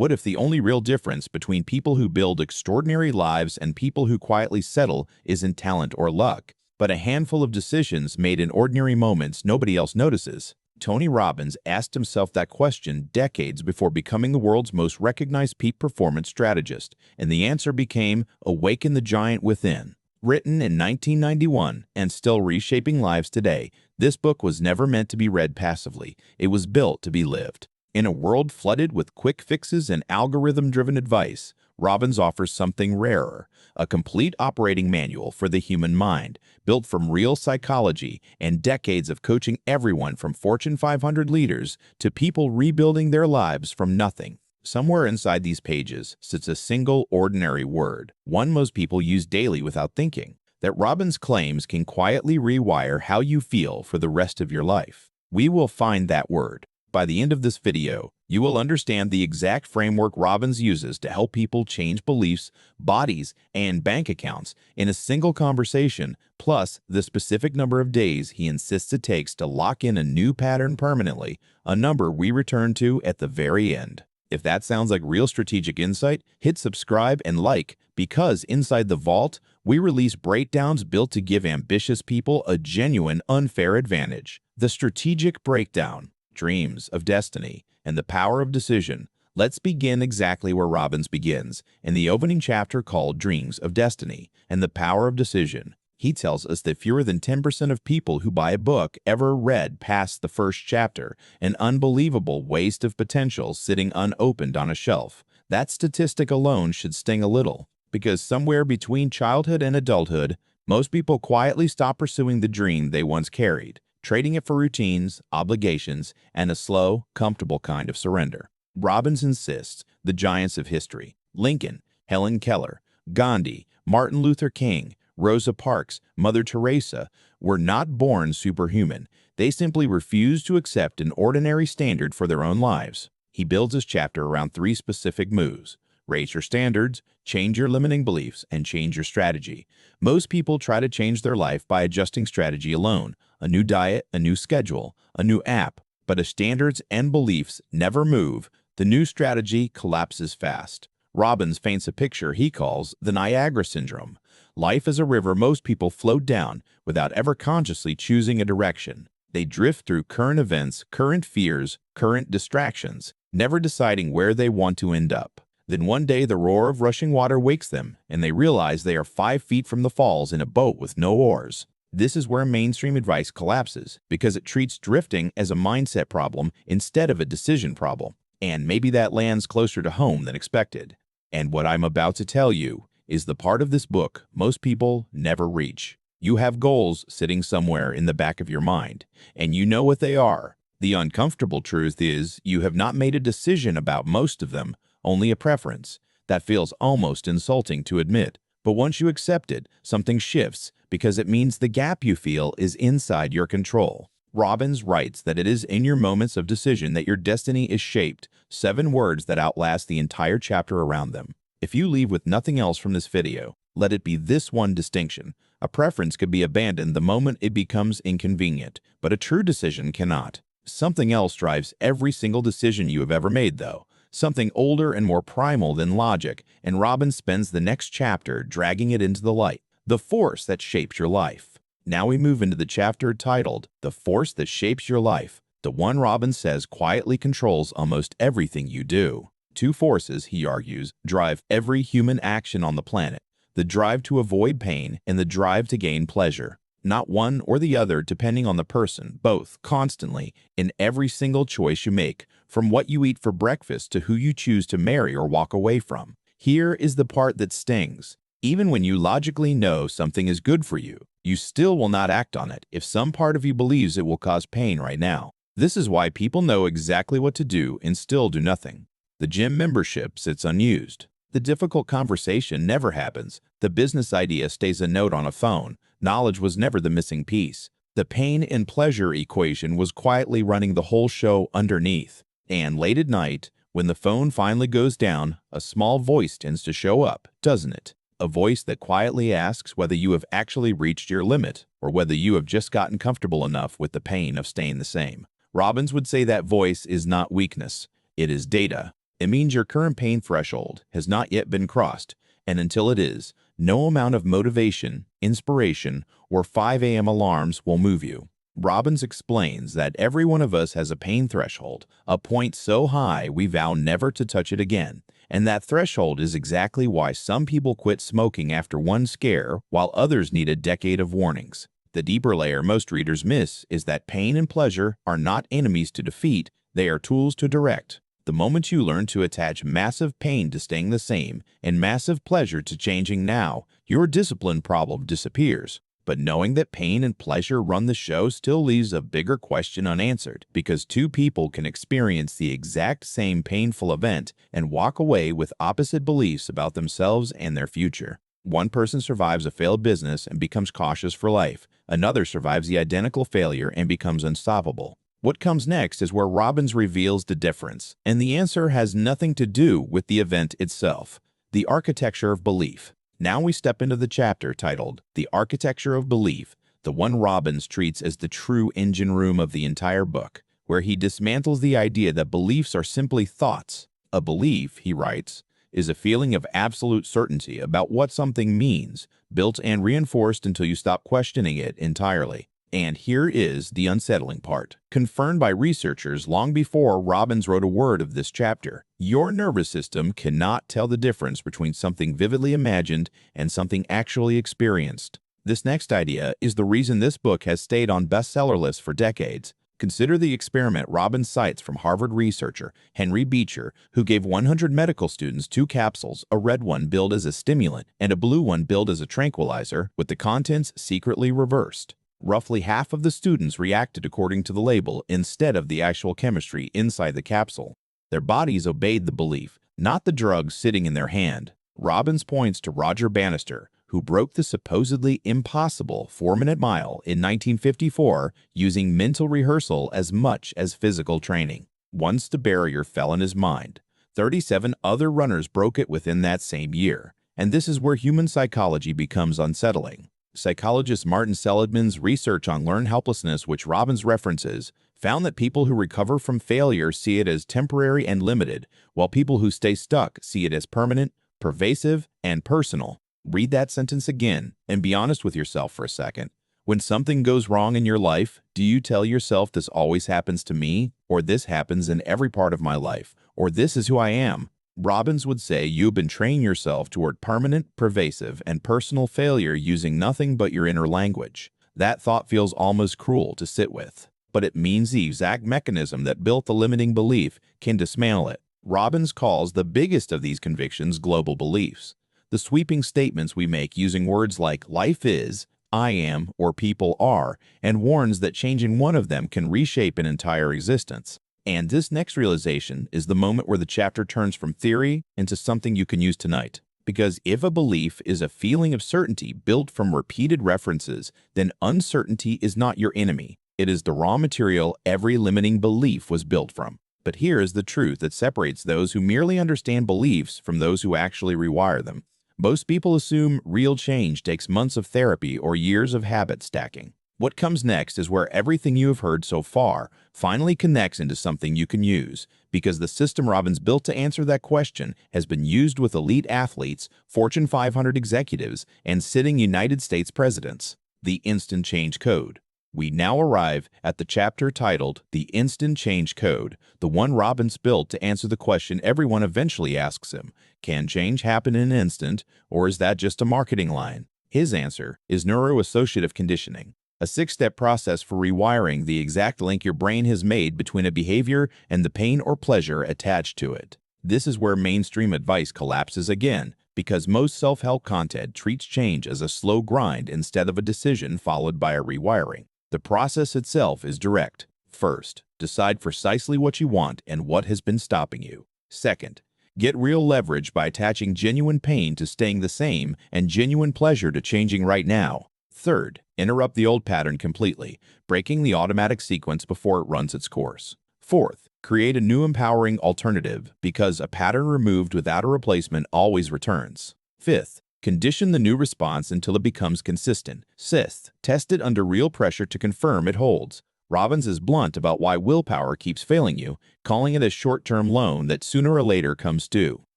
What if the only real difference between people who build extraordinary lives and people who quietly settle isn't talent or luck, but a handful of decisions made in ordinary moments nobody else notices? Tony Robbins asked himself that question decades before becoming the world's most recognized peak performance strategist, and the answer became Awaken the Giant Within. Written in 1991 and still reshaping lives today, this book was never meant to be read passively. It was built to be lived. In a world flooded with quick fixes and algorithm-driven advice, Robbins offers something rarer, a complete operating manual for the human mind, built from real psychology and decades of coaching everyone from Fortune 500 leaders to people rebuilding their lives from nothing. Somewhere inside these pages sits a single ordinary word, one most people use daily without thinking, that Robbins claims can quietly rewire how you feel for the rest of your life. We will find that word. By the end of this video, you will understand the exact framework Robbins uses to help people change beliefs, bodies, and bank accounts in a single conversation, plus the specific number of days he insists it takes to lock in a new pattern permanently, a number we return to at the very end. If that sounds like real strategic insight, hit subscribe and like, because inside the vault, we release breakdowns built to give ambitious people a genuine, unfair advantage. The Strategic Breakdown. Dreams of Destiny, and the Power of Decision. Let's begin exactly where Robbins begins, in the opening chapter called Dreams of Destiny and the Power of Decision. He tells us that fewer than 10% of people who buy a book ever read past the first chapter, an unbelievable waste of potential sitting unopened on a shelf. That statistic alone should sting a little, because somewhere between childhood and adulthood, most people quietly stop pursuing the dream they once carried, trading it for routines, obligations, and a slow, comfortable kind of surrender. Robbins insists the giants of history, Lincoln, Helen Keller, Gandhi, Martin Luther King, Rosa Parks, Mother Teresa, were not born superhuman. They simply refused to accept an ordinary standard for their own lives. He builds his chapter around 3 specific moves: raise your standards, change your limiting beliefs, and change your strategy. Most people try to change their life by adjusting strategy alone: a new diet, a new schedule, a new app. But if standards and beliefs never move, the new strategy collapses fast. Robbins paints a picture he calls the Niagara Syndrome. Life is a river most people float down without ever consciously choosing a direction. They drift through current events, current fears, current distractions, never deciding where they want to end up. Then one day the roar of rushing water wakes them, and they realize they are 5 feet from the falls in a boat with no oars. This is where mainstream advice collapses, because it treats drifting as a mindset problem instead of a decision problem. And maybe that lands closer to home than expected. And what I'm about to tell you is the part of this book most people never reach. You have goals sitting somewhere in the back of your mind, and you know what they are. The uncomfortable truth is you have not made a decision about most of them, only a preference. That feels almost insulting to admit. But once you accept it, something shifts, because it means the gap you feel is inside your control. Robbins writes that it is in your moments of decision that your destiny is shaped, 7 words that outlast the entire chapter around them. If you leave with nothing else from this video, let it be this one distinction. A preference could be abandoned the moment it becomes inconvenient, but a true decision cannot. Something else drives every single decision you have ever made, though. Something older and more primal than logic, and Robbins spends the next chapter dragging it into the light. The force that shapes your life. Now we move into the chapter titled, The Force That Shapes Your Life. The one Robbins says quietly controls almost everything you do. 2 forces, he argues, drive every human action on the planet: the drive to avoid pain and the drive to gain pleasure. Not one or the other depending on the person, both, constantly, in every single choice you make, from what you eat for breakfast to who you choose to marry or walk away from. Here is the part that stings. Even when you logically know something is good for you, you still will not act on it if some part of you believes it will cause pain right now. This is why people know exactly what to do and still do nothing. The gym membership sits unused. The difficult conversation never happens. The business idea stays a note on a phone. Knowledge was never the missing piece. The pain and pleasure equation was quietly running the whole show underneath. And late at night, when the phone finally goes down, a small voice tends to show up, doesn't it? A voice that quietly asks whether you have actually reached your limit or whether you have just gotten comfortable enough with the pain of staying the same. Robbins would say that voice is not weakness. It is data. It means your current pain threshold has not yet been crossed, and until it is, no amount of motivation, inspiration, or 5 a.m. alarms will move you. Robbins explains that every one of us has a pain threshold, a point so high we vow never to touch it again. And that threshold is exactly why some people quit smoking after one scare, while others need a decade of warnings. The deeper layer most readers miss is that pain and pleasure are not enemies to defeat, they are tools to direct. The moment you learn to attach massive pain to staying the same and massive pleasure to changing now, your discipline problem disappears. But knowing that pain and pleasure run the show still leaves a bigger question unanswered, because two people can experience the exact same painful event and walk away with opposite beliefs about themselves and their future. One person survives a failed business and becomes cautious for life. Another survives the identical failure and becomes unstoppable. What comes next is where Robbins reveals the difference, and the answer has nothing to do with the event itself. The architecture of belief. Now we step into the chapter titled The Architecture of Belief, the one Robbins treats as the true engine room of the entire book, where he dismantles the idea that beliefs are simply thoughts. A belief, he writes, is a feeling of absolute certainty about what something means, built and reinforced until you stop questioning it entirely. And here is the unsettling part, confirmed by researchers long before Robbins wrote a word of this chapter. Your nervous system cannot tell the difference between something vividly imagined and something actually experienced. This next idea is the reason this book has stayed on bestseller lists for decades. Consider the experiment Robbins cites from Harvard researcher Henry Beecher, who gave 100 medical students 2 capsules, a red one billed as a stimulant and a blue one billed as a tranquilizer, with the contents secretly reversed. Roughly half of the students reacted according to the label instead of the actual chemistry inside the capsule. Their bodies obeyed the belief, not the drug sitting in their hand. Robbins points to Roger Bannister, who broke the supposedly impossible 4-minute mile in 1954 using mental rehearsal as much as physical training. Once the barrier fell in his mind, 37 other runners broke it within that same year. And this is where human psychology becomes unsettling. Psychologist Martin Seligman's research on learned helplessness, which Robbins references, found that people who recover from failure see it as temporary and limited, while people who stay stuck see it as permanent, pervasive, and personal. Read that sentence again and be honest with yourself for a second. When something goes wrong in your life, do you tell yourself this always happens to me, or this happens in every part of my life, or this is who I am? Robbins would say you've been training yourself toward permanent, pervasive, and personal failure using nothing but your inner language. That thought feels almost cruel to sit with, but it means the exact mechanism that built the limiting belief can dismantle it. Robbins calls the biggest of these convictions global beliefs, the sweeping statements we make using words like life is, I am, or people are, and warns that changing one of them can reshape an entire existence. And this next realization is the moment where the chapter turns from theory into something you can use tonight. Because if a belief is a feeling of certainty built from repeated references, then uncertainty is not your enemy. It is the raw material every limiting belief was built from. But here is the truth that separates those who merely understand beliefs from those who actually rewire them. Most people assume real change takes months of therapy or years of habit stacking. What comes next is where everything you have heard so far finally connects into something you can use, because the system Robbins built to answer that question has been used with elite athletes, Fortune 500 executives, and sitting United States presidents. The Instant Change Code. We now arrive at the chapter titled The Instant Change Code, the one Robbins built to answer the question everyone eventually asks him: can change happen in an instant, or is that just a marketing line? His answer is neuro-associative conditioning, a 6-step process for rewiring the exact link your brain has made between a behavior and the pain or pleasure attached to it. This is where mainstream advice collapses again, because most self-help content treats change as a slow grind instead of a decision followed by a rewiring. The process itself is direct. First, decide precisely what you want and what has been stopping you. Second, get real leverage by attaching genuine pain to staying the same and genuine pleasure to changing right now. Third, interrupt the old pattern completely, breaking the automatic sequence before it runs its course. Fourth, create a new empowering alternative, because a pattern removed without a replacement always returns. Fifth, condition the new response until it becomes consistent. Sixth, test it under real pressure to confirm it holds. Robbins is blunt about why willpower keeps failing you, calling it a short-term loan that sooner or later comes due.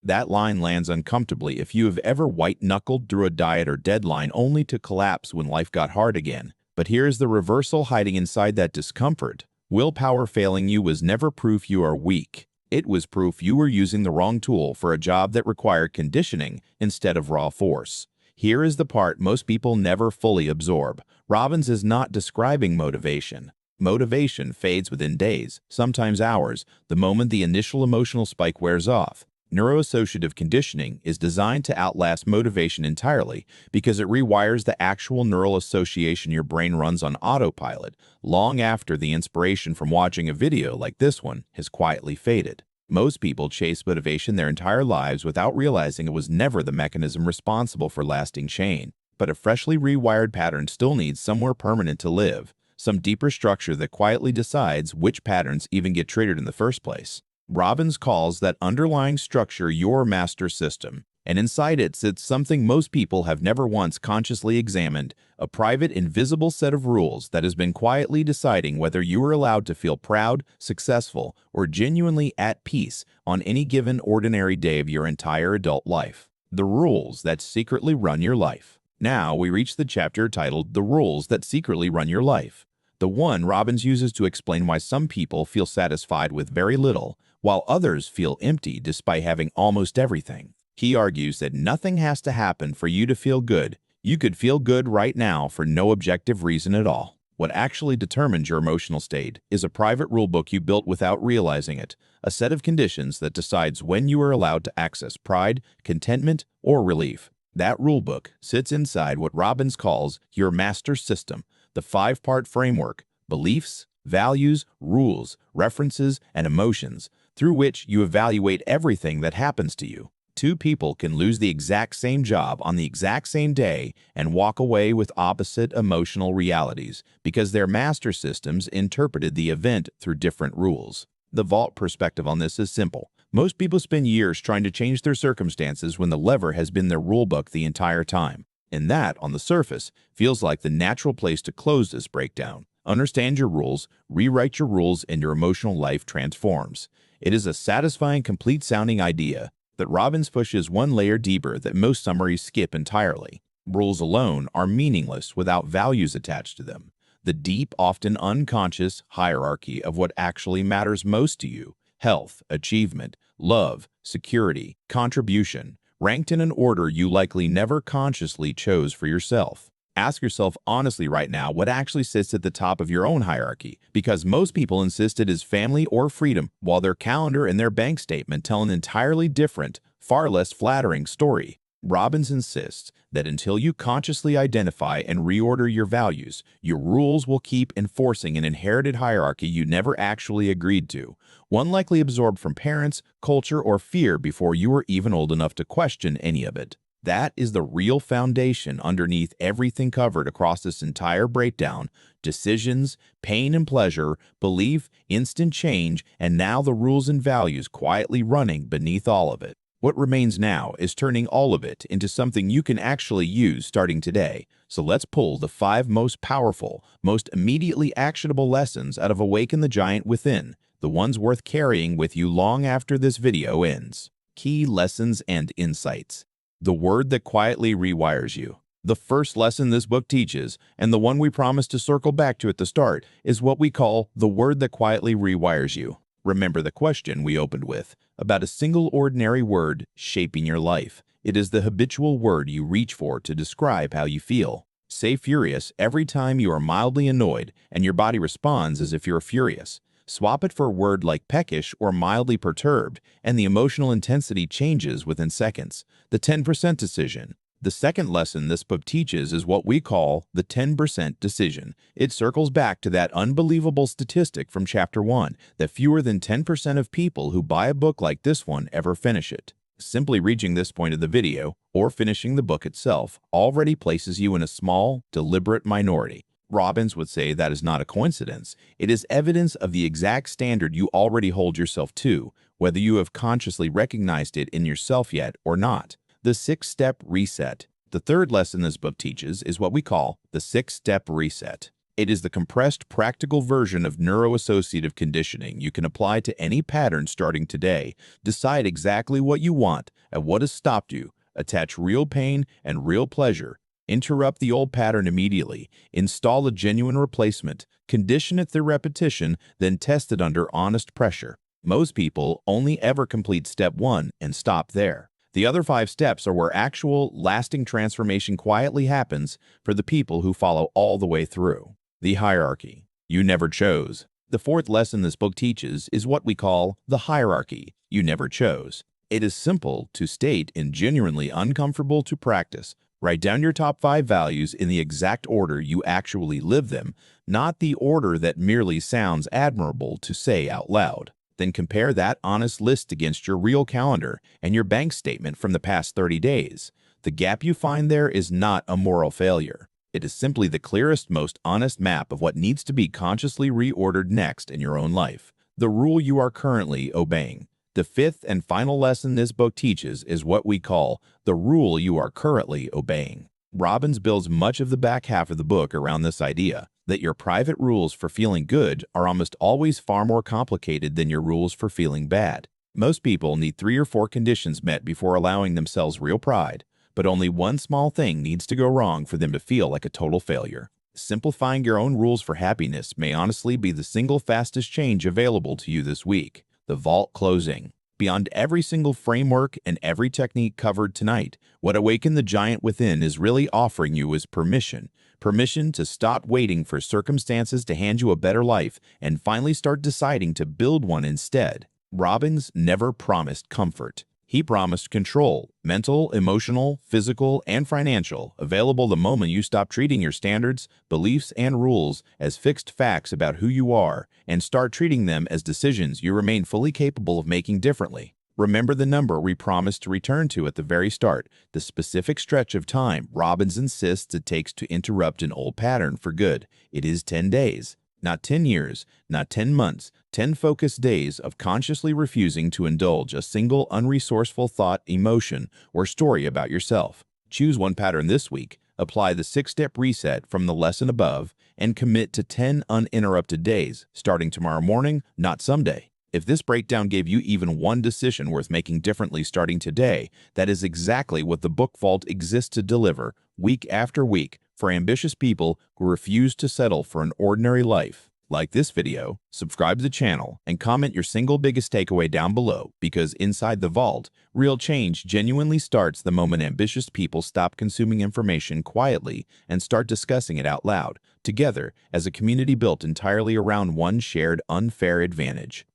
That line lands uncomfortably if you have ever white-knuckled through a diet or deadline only to collapse when life got hard again. But here's the reversal hiding inside that discomfort. Willpower failing you was never proof you are weak. It was proof you were using the wrong tool for a job that required conditioning instead of raw force. Here is the part most people never fully absorb. Robbins is not describing motivation. Motivation fades within days, sometimes hours, the moment the initial emotional spike wears off. Neuro-associative conditioning is designed to outlast motivation entirely because it rewires the actual neural association your brain runs on autopilot long after the inspiration from watching a video like this one has quietly faded. Most people chase motivation their entire lives without realizing it was never the mechanism responsible for lasting change. But a freshly rewired pattern still needs somewhere permanent to live, some deeper structure that quietly decides which patterns even get triggered in the first place. Robbins calls that underlying structure your master system, and inside it sits something most people have never once consciously examined, a private, invisible set of rules that has been quietly deciding whether you are allowed to feel proud, successful, or genuinely at peace on any given ordinary day of your entire adult life. The rules that secretly run your life. Now we reach the chapter titled The Rules That Secretly Run Your Life. The one Robbins uses to explain why some people feel satisfied with very little, while others feel empty despite having almost everything. He argues that nothing has to happen for you to feel good. You could feel good right now for no objective reason at all. What actually determines your emotional state is a private rulebook you built without realizing it, a set of conditions that decides when you are allowed to access pride, contentment, or relief. That rulebook sits inside what Robbins calls your master system, the 5-part framework: beliefs, values, rules, references, and emotions, through which you evaluate everything that happens to you. Two people can lose the exact same job on the exact same day and walk away with opposite emotional realities because their master systems interpreted the event through different rules. The vault perspective on this is simple. Most people spend years trying to change their circumstances when the lever has been their rulebook the entire time. And that, on the surface, feels like the natural place to close this breakdown. Understand your rules, rewrite your rules, and your emotional life transforms. It is a satisfying, complete-sounding idea that Robbins pushes one layer deeper that most summaries skip entirely. Rules alone are meaningless without values attached to them. The deep, often unconscious hierarchy of what actually matters most to you: health, achievement, love, security, contribution, ranked in an order you likely never consciously chose for yourself. Ask yourself honestly right now what actually sits at the top of your own hierarchy, because most people insist it is family or freedom, while their calendar and their bank statement tell an entirely different, far less flattering story. Robbins insists that until you consciously identify and reorder your values, your rules will keep enforcing an inherited hierarchy you never actually agreed to, one likely absorbed from parents, culture, or fear before you were even old enough to question any of it. That is the real foundation underneath everything covered across this entire breakdown: decisions, pain and pleasure, belief, instant change, and now the rules and values quietly running beneath all of it. What remains now is turning all of it into something you can actually use starting today. So let's pull the 5 most powerful, most immediately actionable lessons out of Awaken the Giant Within, the ones worth carrying with you long after this video ends. Key lessons and insights. The word that quietly rewires you. The first lesson this book teaches, and the one we promise to circle back to at the start, is what we call the word that quietly rewires you. Remember the question we opened with, about a single ordinary word shaping your life. It is the habitual word you reach for to describe how you feel. Say furious every time you are mildly annoyed, and your body responds as if you're furious. Swap it for a word like peckish or mildly perturbed, and the emotional intensity changes within seconds. The 10% decision. The second lesson this book teaches is what we call the 10% decision. It circles back to that unbelievable statistic from Chapter 1 that fewer than 10% of people who buy a book like this one ever finish it. Simply reaching this point of the video, or finishing the book itself, already places you in a small, deliberate minority. Robbins would say that is not a coincidence. It is evidence of the exact standard you already hold yourself to, whether you have consciously recognized it in yourself yet or not. The 6-step reset. The third lesson this book teaches is what we call the 6-step reset. It is the compressed, practical version of neuro-associative conditioning you can apply to any pattern starting today. Decide exactly what you want and what has stopped you. Attach real pain and real pleasure. Interrupt the old pattern immediately. Install a genuine replacement. Condition it through repetition, then test it under honest pressure. Most people only ever complete step 1 and stop there. The other 5 steps are where actual, lasting transformation quietly happens for the people who follow all the way through. The hierarchy you never chose. The 4th lesson this book teaches is what we call the hierarchy you never chose. It is simple to state and genuinely uncomfortable to practice. Write down your top 5 values in the exact order you actually live them, not the order that merely sounds admirable to say out loud. Then compare that honest list against your real calendar and your bank statement from the past 30 days. The gap you find there is not a moral failure. It is simply the clearest, most honest map of what needs to be consciously reordered next in your own life. The rule you are currently obeying. The 5th and final lesson this book teaches is what we call the rule you are currently obeying. Robbins builds much of the back half of the book around this idea that your private rules for feeling good are almost always far more complicated than your rules for feeling bad. Most people need 3 or 4 conditions met before allowing themselves real pride, but only one small thing needs to go wrong for them to feel like a total failure. Simplifying your own rules for happiness may honestly be the single fastest change available to you this week. The vault closing. Beyond every single framework and every technique covered tonight, what Awaken the Giant Within is really offering you is permission. Permission to stop waiting for circumstances to hand you a better life and finally start deciding to build one instead. Robbins never promised comfort. He promised control, mental, emotional, physical, and financial, available the moment you stop treating your standards, beliefs, and rules as fixed facts about who you are and start treating them as decisions you remain fully capable of making differently. Remember the number we promised to return to at the very start, the specific stretch of time Robbins insists it takes to interrupt an old pattern for good. It is 10 days. Not 10 years, not 10 months, 10 focused days of consciously refusing to indulge a single unresourceful thought, emotion, or story about yourself. Choose one pattern this week, apply the 6-step reset from the lesson above, and commit to 10 uninterrupted days, starting tomorrow morning, not someday. If this breakdown gave you even one decision worth making differently starting today, that is exactly what the Book Vault exists to deliver, week after week, for ambitious people who refuse to settle for an ordinary life. Like this video, subscribe to the channel, and comment your single biggest takeaway down below, because inside the vault, real change genuinely starts the moment ambitious people stop consuming information quietly and start discussing it out loud, together as a community built entirely around one shared unfair advantage.